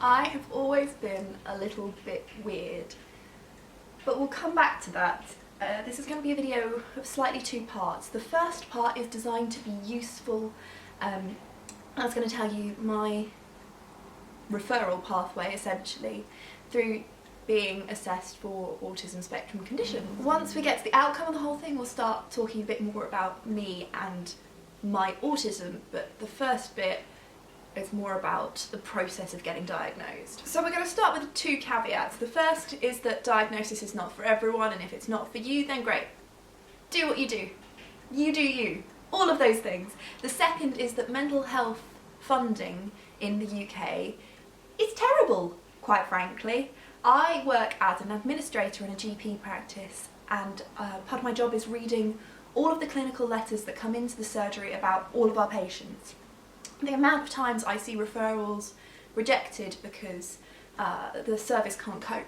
I have always been a little bit weird, but we'll come back to that. This is going to be a video of slightly two parts. The first part is designed to be useful. I was going to tell you my referral pathway, essentially, through being assessed for autism spectrum condition. Once we get to the outcome of the whole thing, we'll start talking a bit more about me and my autism, but the first bit is more about the process of getting diagnosed. So we're going to start with two caveats. The first is that diagnosis is not for everyone, and if it's not for you, then great. Do what you do. You do you. All of those things. The second is that mental health funding in the UK is terrible, quite frankly. I work as an administrator in a GP practice, and part of my job is reading all of the clinical letters that come into the surgery about all of our patients. The amount of times I see referrals rejected because the service can't cope,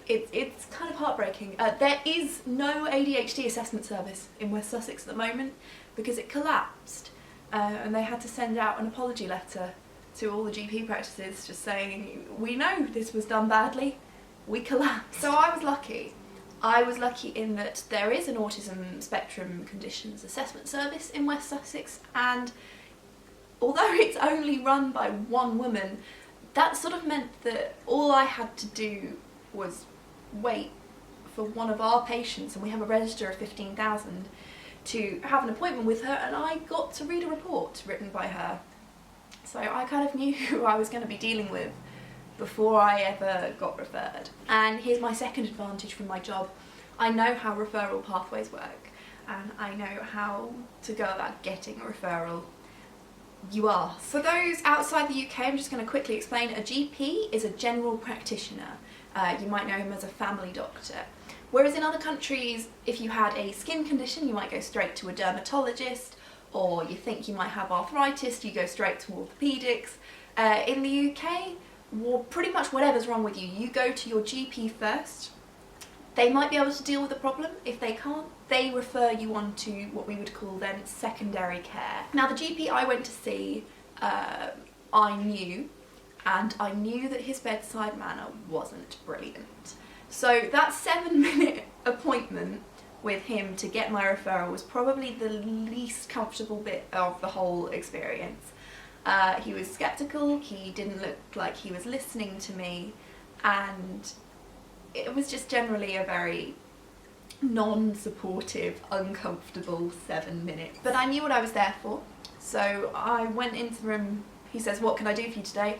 it's kind of heartbreaking. There is no ADHD assessment service in West Sussex at the moment because it collapsed, and they had to send out an apology letter to all the GP practices just saying, we know this was done badly, we collapsed. So I was lucky. I was lucky in that there is an autism spectrum conditions assessment service in West Sussex, and although it's only run by one woman, that sort of meant that all I had to do was wait for one of our patients, and we have a register of 15,000, to have an appointment with her, and I got to read a report written by her. So I kind of knew who I was going to be dealing with before I ever got referred. And here's my second advantage from my job. I know how referral pathways work, and I know how to go about getting a referral. You ask. For those outside the UK, I'm just going to quickly explain. A GP is a general practitioner. You might know him as a family doctor. Whereas in other countries, if you had a skin condition, you might go straight to a dermatologist, or you think you might have arthritis, you go straight to orthopaedics. In the UK, well, pretty much whatever's wrong with you, you go to your GP first. They might be able to deal with the problem. If they can't, they refer you on to what we would call then secondary care. Now, the GP I went to see, I knew that his bedside manner wasn't brilliant. So that 7-minute appointment with him to get my referral was probably the least comfortable bit of the whole experience. He was sceptical, he didn't look like he was listening to me, and it was just generally a very non-supportive, uncomfortable 7 minutes. But I knew what I was there for, so I went into the room. He says, "What can I do for you today?"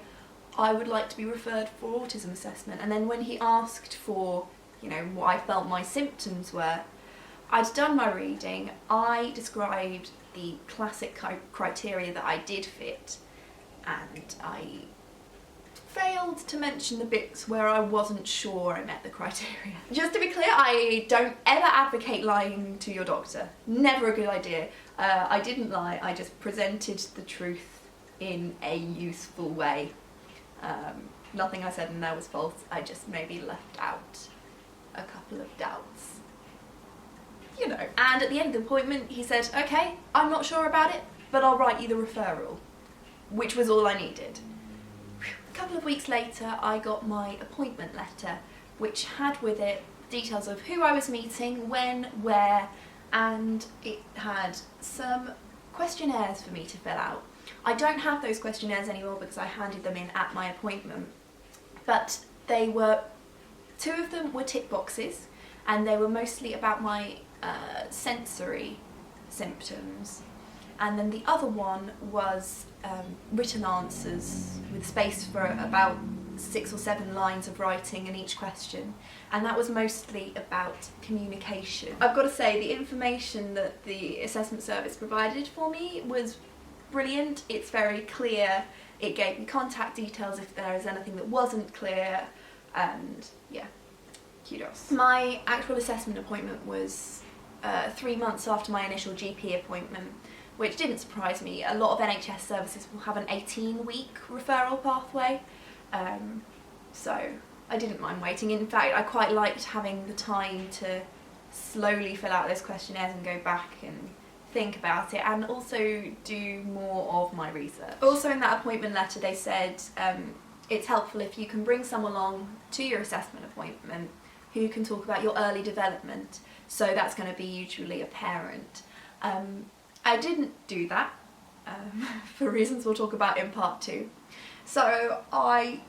"I would like to be referred for autism assessment." And then when he asked for, what I felt my symptoms were, I'd done my reading, I described the classic criteria that I did fit, and I failed to mention the bits where I wasn't sure I met the criteria. Just to be clear, I don't ever advocate lying to your doctor. Never a good idea. I didn't lie, I just presented the truth in a useful way. Nothing I said in there was false, I just maybe left out a couple of doubts. And at the end of the appointment he said, "Okay, I'm not sure about it, but I'll write you the referral," which was all I needed. A couple of weeks later I got my appointment letter, which had with it details of who I was meeting, when, where, and it had some questionnaires for me to fill out. I don't have those questionnaires anymore because I handed them in at my appointment, but two of them were tick boxes, and they were mostly about my sensory symptoms, and then the other one was written answers with space for about 6 or 7 lines of writing in each question, and that was mostly about communication. I've got to say, the information that the assessment service provided for me was brilliant. It's very clear. It gave me contact details if there is anything that wasn't clear, and yeah, kudos. My actual assessment appointment was 3 months after my initial GP appointment, which didn't surprise me. A lot of NHS services will have an 18-week referral pathway, so I didn't mind waiting. In fact, I quite liked having the time to slowly fill out those questionnaires and go back and think about it, and also do more of my research. Also in that appointment letter they said it's helpful if you can bring someone along to your assessment appointment who can talk about your early development. So that's going to be usually a parent. I didn't do that for reasons we'll talk about in part 2. So I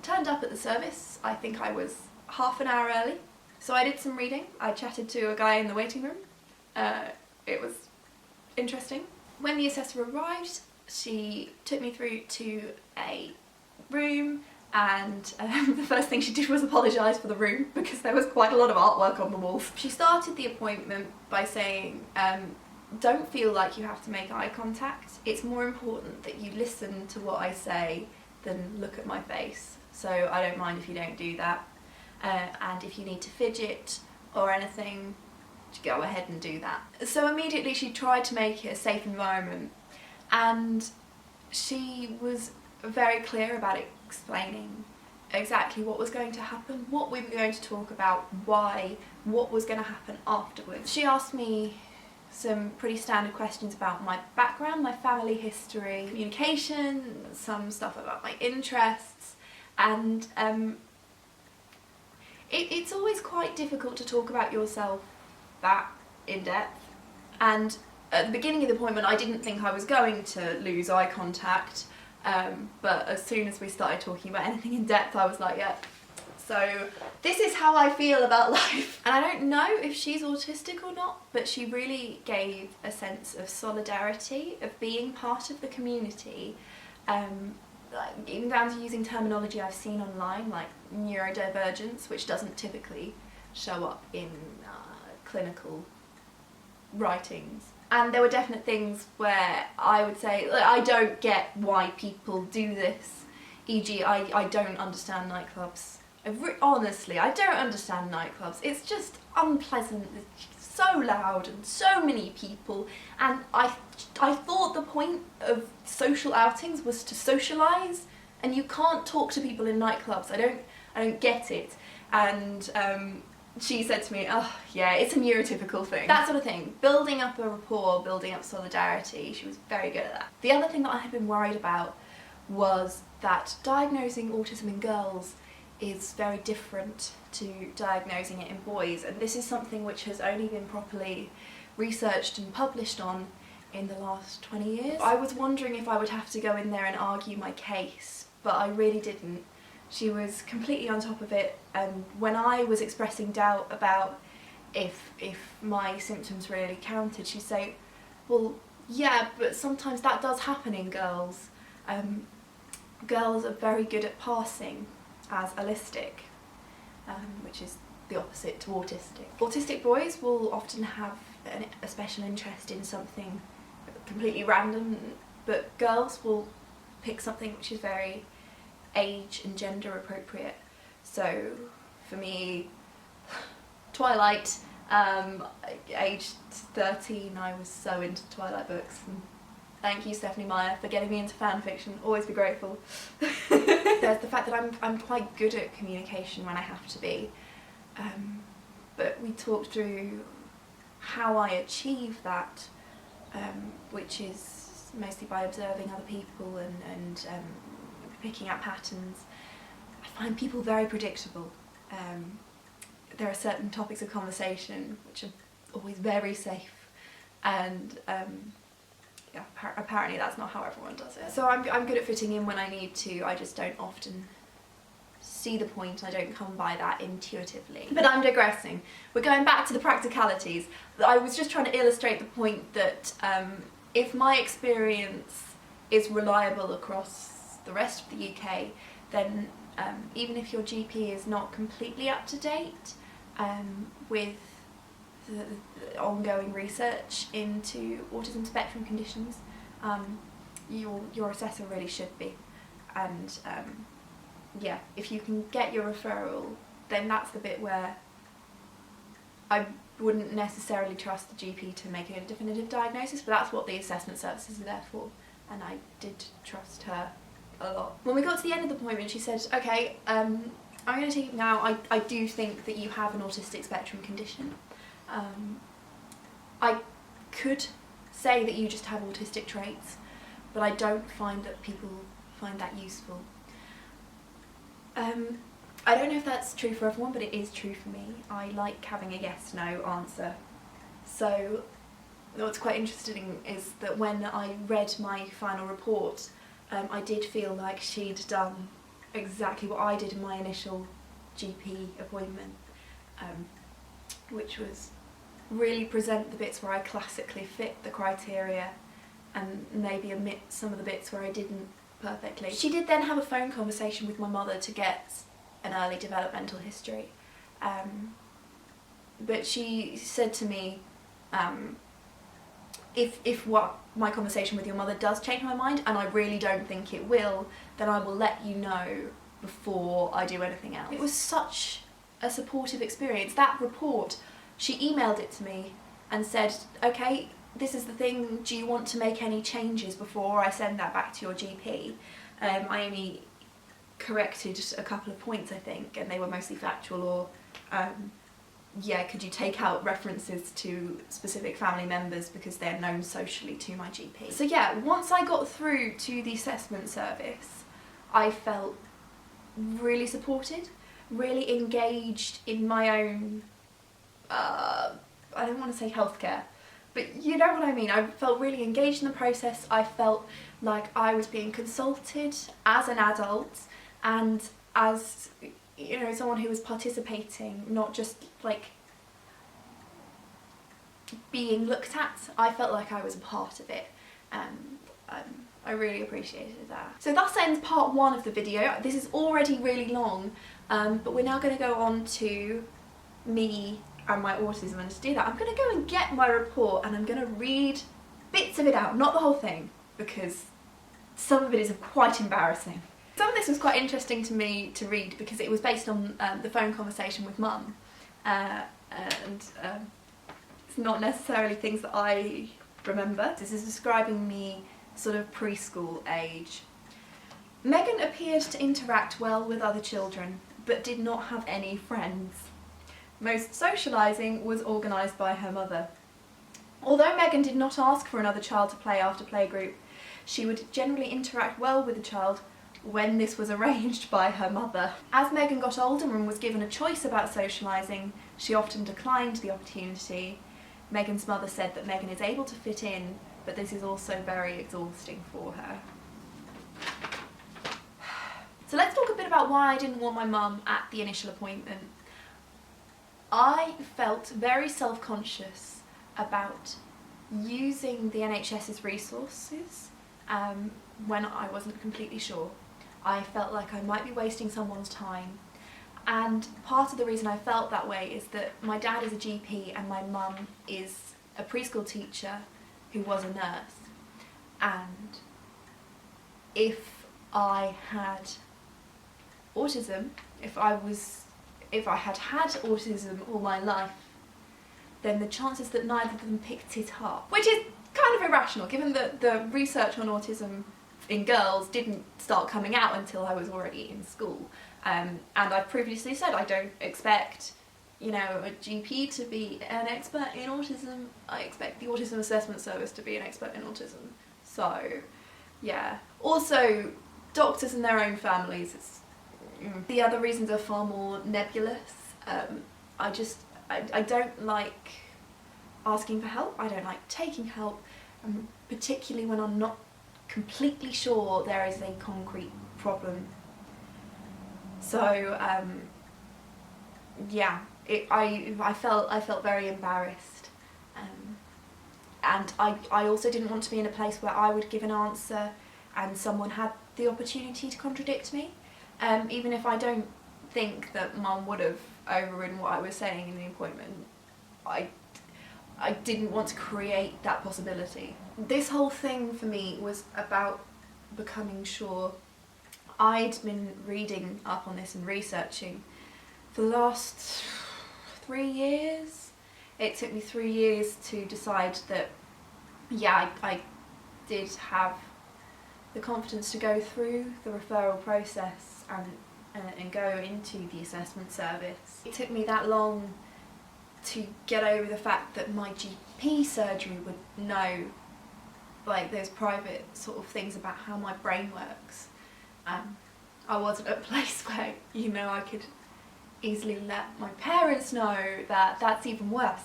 turned up at the service. I think I was half an hour early. So I did some reading. I chatted to a guy in the waiting room. It was interesting. When the assessor arrived, she took me through to a room, and the first thing she did was apologise for the room because there was quite a lot of artwork on the walls. She started the appointment by saying, don't feel like you have to make eye contact. It's more important that you listen to what I say than look at my face. So I don't mind if you don't do that. And if you need to fidget or anything, go ahead and do that. So immediately she tried to make it a safe environment, and she was very clear about explaining exactly what was going to happen, what we were going to talk about, why, what was going to happen afterwards. She asked me some pretty standard questions about my background, my family history, communication, some stuff about my interests, and it's always quite difficult to talk about yourself that in depth. And at the beginning of the appointment I didn't think I was going to lose eye contact, but as soon as we started talking about anything in depth I was like, yeah, so this is how I feel about life. And I don't know if she's autistic or not, but she really gave a sense of solidarity, of being part of the community, even down to using terminology I've seen online like neurodivergence, which doesn't typically show up in clinical writings. And there were definite things where I would say, I don't get why people do this, e.g. I don't understand nightclubs. Honestly, I don't understand nightclubs. It's just unpleasant, it's so loud and so many people, and I thought the point of social outings was to socialise, and you can't talk to people in nightclubs. I don't get it. And she said to me, oh yeah, it's a neurotypical thing. That sort of thing. Building up a rapport, building up solidarity, she was very good at that. The other thing that I had been worried about was that diagnosing autism in girls is very different to diagnosing it in boys, and this is something which has only been properly researched and published on in the last 20 years. I was wondering if I would have to go in there and argue my case, but I really didn't. She was completely on top of it, and when I was expressing doubt about if my symptoms really counted, she'd say, well, yeah, but sometimes that does happen in girls. Girls are very good at passing as allistic, which is the opposite to autistic. Autistic boys will often have a special interest in something completely random, but girls will pick something which is very age and gender appropriate. So for me, Twilight, aged 13, I was so into Twilight books, and thank you Stephanie Meyer for getting me into fan fiction, always be grateful. There's the fact that I'm quite good at communication when I have to be, but we talked through how I achieve that, which is mostly by observing other people and picking out patterns. I find people very predictable. There are certain topics of conversation which are always very safe, and yeah, apparently that's not how everyone does it. So I'm good at fitting in when I need to, I just don't often see the point, I don't come by that intuitively. But I'm digressing. We're going back to the practicalities. I was just trying to illustrate the point that if my experience is reliable across the rest of the UK, then even if your GP is not completely up to date with the ongoing research into autism spectrum conditions, your assessor really should be. And yeah, if you can get your referral, then that's the bit where I wouldn't necessarily trust the GP to make a definitive diagnosis, but that's what the assessment services are there for, and I did trust her a lot. When we got to the end of the appointment, she said, okay, I'm going to take it now. I do think that you have an autistic spectrum condition. I could say that you just have autistic traits, but I don't find that people find that useful. I don't know if that's true for everyone, but it is true for me. I like having a yes/no answer. So what's quite interesting is that when I read my final report, I did feel like she'd done exactly what I did in my initial GP appointment, which was really present the bits where I classically fit the criteria and maybe omit some of the bits where I didn't perfectly. She did then have a phone conversation with my mother to get an early developmental history, but she said to me, if what my conversation with your mother does change my mind, and I really don't think it will, then I will let you know before I do anything else. It was such a supportive experience. That report, she emailed it to me and said, okay, this is the thing, do you want to make any changes before I send that back to your GP? I only corrected a couple of points, I think, and they were mostly factual, or yeah, could you take out references to specific family members because they're known socially to my GP. So yeah, once I got through to the assessment service, I felt really supported, really engaged in my own, I don't want to say healthcare, but you know what I mean. I felt really engaged in the process. I felt like I was being consulted as an adult and as, you know, someone who was participating, not just like being looked at. I felt like I was a part of it, and I really appreciated that. So that ends part one of the video. This is already really long, but we're now going to go on to me and my autism, and to do that I'm going to go and get my report and I'm going to read bits of it out, not the whole thing, because some of it is quite embarrassing. Some of this was quite interesting to me to read because it was based on the phone conversation with Mum, and it's not necessarily things that I remember. This is describing me sort of preschool age. Megan appeared to interact well with other children, but did not have any friends. Most socialising was organised by her mother. Although Megan did not ask for another child to play after playgroup, she would generally interact well with the child when this was arranged by her mother. As Megan got older and was given a choice about socialising, she often declined the opportunity. Megan's mother said that Megan is able to fit in, but this is also very exhausting for her. So let's talk a bit about why I didn't want my mum at the initial appointment. I felt very self-conscious about using the NHS's resources when I wasn't completely sure. I felt like I might be wasting someone's time, and part of the reason I felt that way is that my dad is a GP and my mum is a preschool teacher who was a nurse, and if I had autism, if I had had autism all my life, then the chances that neither of them picked it up, which is kind of irrational given that the research on autism in girls didn't start coming out until I was already in school, and I've previously said I don't expect, you know, a GP to be an expert in autism. I expect the Autism Assessment Service to be an expert in autism. So yeah, also doctors and their own families, the other reasons are far more nebulous. I don't like asking for help, I don't like taking help, particularly when I'm not completely sure there is a concrete problem. So yeah, I felt very embarrassed, and I also didn't want to be in a place where I would give an answer and someone had the opportunity to contradict me. Even if I don't think that Mum would have overridden what I was saying in the appointment, I didn't want to create that possibility. This whole thing for me was about becoming sure. I'd been reading up on this and researching for the last 3 years. It took me 3 years to decide that, yeah, I did have the confidence to go through the referral process and go into the assessment service. It took me that long to get over the fact that my GP surgery would know, like, those private sort of things about how my brain works. I wasn't at a place where, you know, I could easily let my parents know that that's even worse.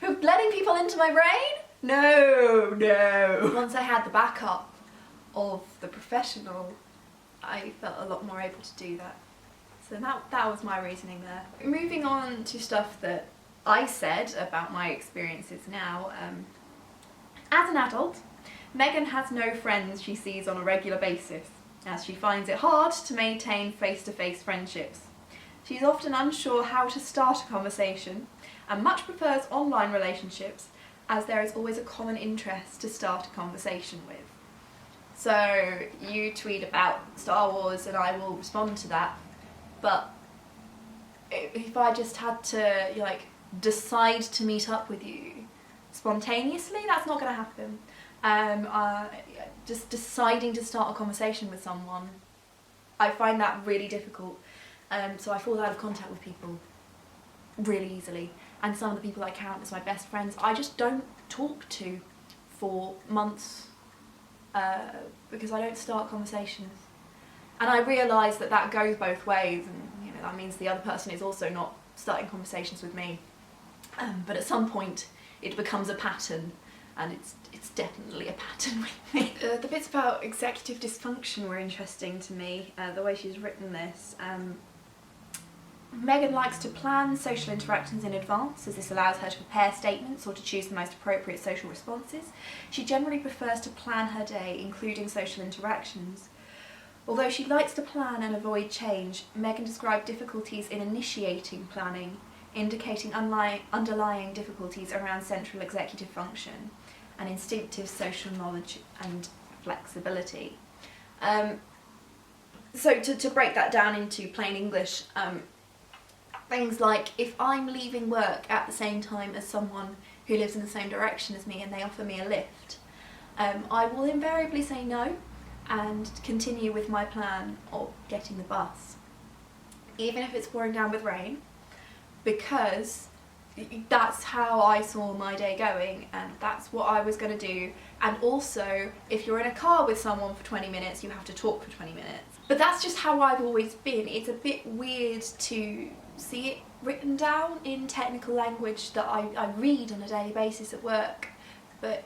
Who letting people into my brain? No, no. Once I had the backup of the professional, I felt a lot more able to do that. So that was my reasoning there. Moving on to stuff that I said about my experiences now. As an adult, Megan has no friends she sees on a regular basis, as she finds it hard to maintain face-to-face friendships. She's often unsure how to start a conversation and much prefers online relationships, as there is always a common interest to start a conversation with. So you tweet about Star Wars and I will respond to that, but if I just had to like decide to meet up with you spontaneously, that's not going to happen. Just deciding to start a conversation with someone, I find that really difficult. So I fall out of contact with people really easily, and some of the people I count as my best friends I just don't talk to for months because I don't start conversations. And I realise that that goes both ways, and you know, that means the other person is also not starting conversations with me. But at some point it becomes a pattern, and it's definitely a pattern with me. The bits about executive dysfunction were interesting to me, the way she's written this. Megan likes to plan social interactions in advance, as this allows her to prepare statements or to choose the most appropriate social responses. She generally prefers to plan her day, including social interactions. Although she likes to plan and avoid change, Megan described difficulties in initiating planning, indicating underlying difficulties around central executive function and instinctive social knowledge and flexibility. So to break that down into plain English, things like if I'm leaving work at the same time as someone who lives in the same direction as me and they offer me a lift, I will invariably say no and continue with my plan of getting the bus, even if it's pouring down with rain, because that's how I saw my day going and that's what I was going to do. And also, if you're in a car with someone for 20 minutes, you have to talk for 20 minutes. But that's just how I've always been. It's a bit weird to see it written down in technical language that I read on a daily basis at work, but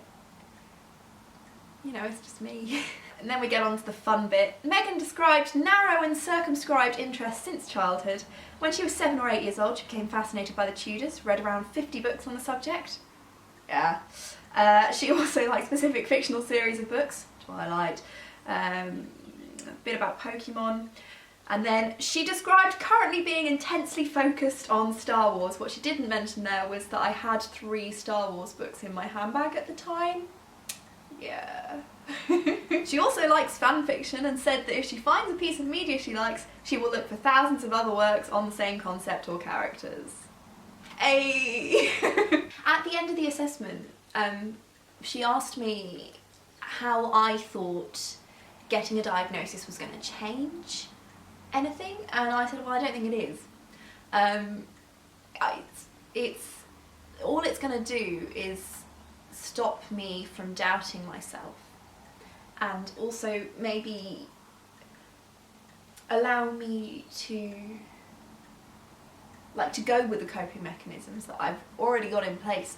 you know, it's just me. And then we get on to the fun bit. Megan described narrow and circumscribed interests since childhood. When she was 7 or 8 years old, she became fascinated by the Tudors, read around 50 books on the subject. Yeah. She also liked specific fictional series of books, Twilight, a bit about Pokemon. And then she described currently being intensely focused on Star Wars. What she didn't mention there was that I had 3 Star Wars books in my handbag at the time. Yeah. She also likes fan fiction and said that if she finds a piece of media she likes, she will look for thousands of other works on the same concept or characters. Ay. At the end of the assessment, she asked me how I thought getting a diagnosis was going to change anything, and I said, well, I don't think it is. It's all it's going to do is stop me from doubting myself, and also maybe allow me to go with the coping mechanisms that I've already got in place,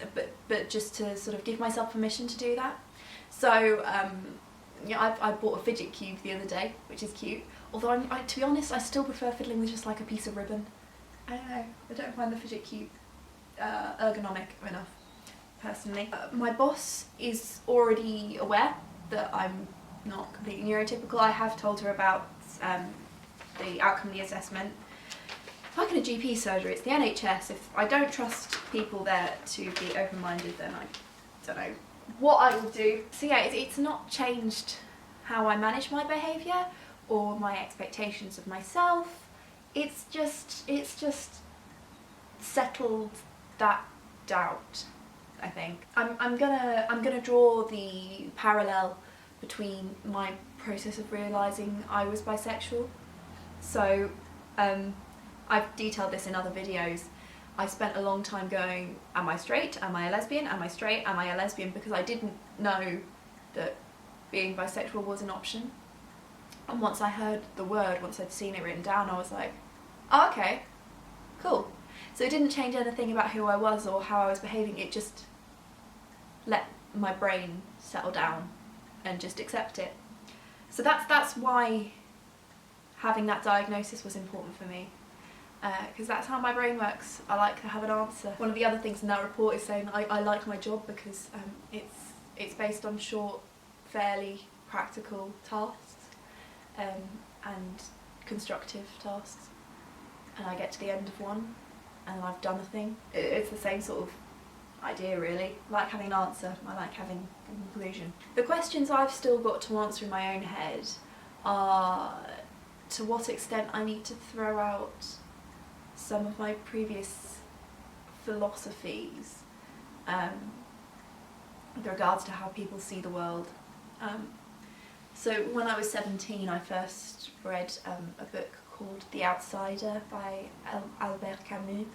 but just to sort of give myself permission to do that. So yeah, I bought a fidget cube the other day, which is cute, although to be honest, I still prefer fiddling with just like a piece of ribbon. I don't know, I don't find the fidget cube ergonomic enough, personally. My boss is already aware that I'm not completely neurotypical. I have told her about the outcome of the assessment. If I get a GP surgery, it's the NHS. If I don't trust people there to be open-minded, then I don't know what I will do. So yeah, it's not changed how I manage my behaviour or my expectations of myself. It's just settled that doubt, I think. I'm gonna draw the parallel between my process of realising I was bisexual. So I've detailed this in other videos. I spent a long time going, am I straight? Am I a lesbian? Am I straight? Am I a lesbian? Because I didn't know that being bisexual was an option. And once I heard the word, once I'd seen it written down, I was like, oh, okay, cool. So it didn't change anything about who I was or how I was behaving, it just let my brain settle down and just accept it. So that's why having that diagnosis was important for me, because that's how my brain works. I like to have an answer. One of the other things in that report is saying that I like my job because it's based on short, fairly practical tasks and constructive tasks, and I get to the end of one and I've done a thing. It's the same sort of idea really. I like having an answer, I like having a conclusion. The questions I've still got to answer in my own head are to what extent I need to throw out some of my previous philosophies with regards to how people see the world. So when I was 17 I first read a book called The Outsider by Albert Camus,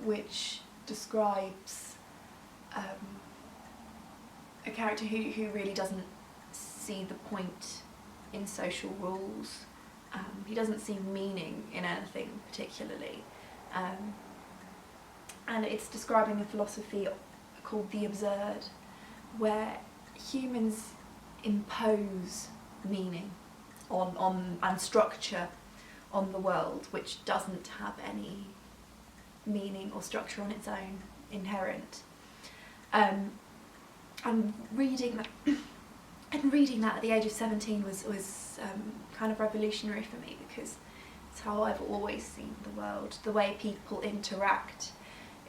which describes a character who really doesn't see the point in social rules. He doesn't see meaning in anything particularly, and it's describing a philosophy called the absurd, where humans impose meaning on and structure on the world which doesn't have any meaning or structure on its own inherent. And reading that at the age of 17 was kind of revolutionary for me, because it's how I've always seen the world. The way people interact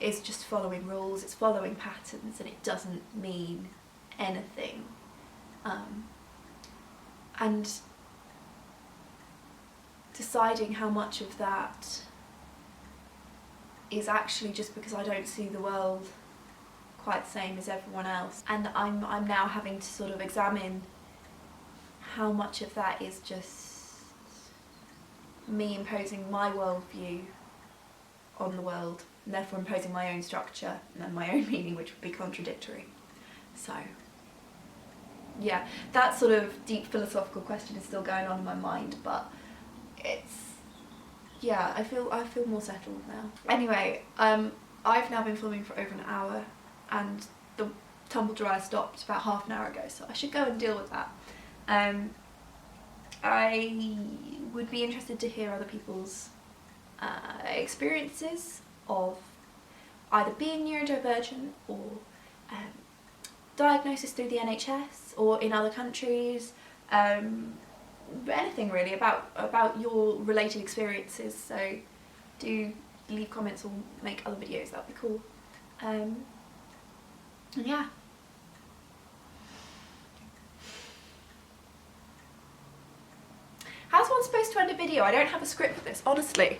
is just following rules, it's following patterns, and it doesn't mean anything. And deciding how much of that is actually just because I don't see the world quite the same as everyone else, and I'm now having to sort of examine how much of that is just me imposing my worldview on the world, and therefore imposing my own structure and my own meaning, which would be contradictory. So yeah, that sort of deep philosophical question is still going on in my mind, but I feel more settled now. Anyway, I've now been filming for over an hour, and the tumble dryer stopped about half an hour ago, so I should go and deal with that. I would be interested to hear other people's experiences of either being neurodivergent or diagnosis through the NHS or in other countries, anything really about your related experiences. So do leave comments or make other videos, that would be cool. And yeah. How's one supposed to end a video? I don't have a script for this, honestly.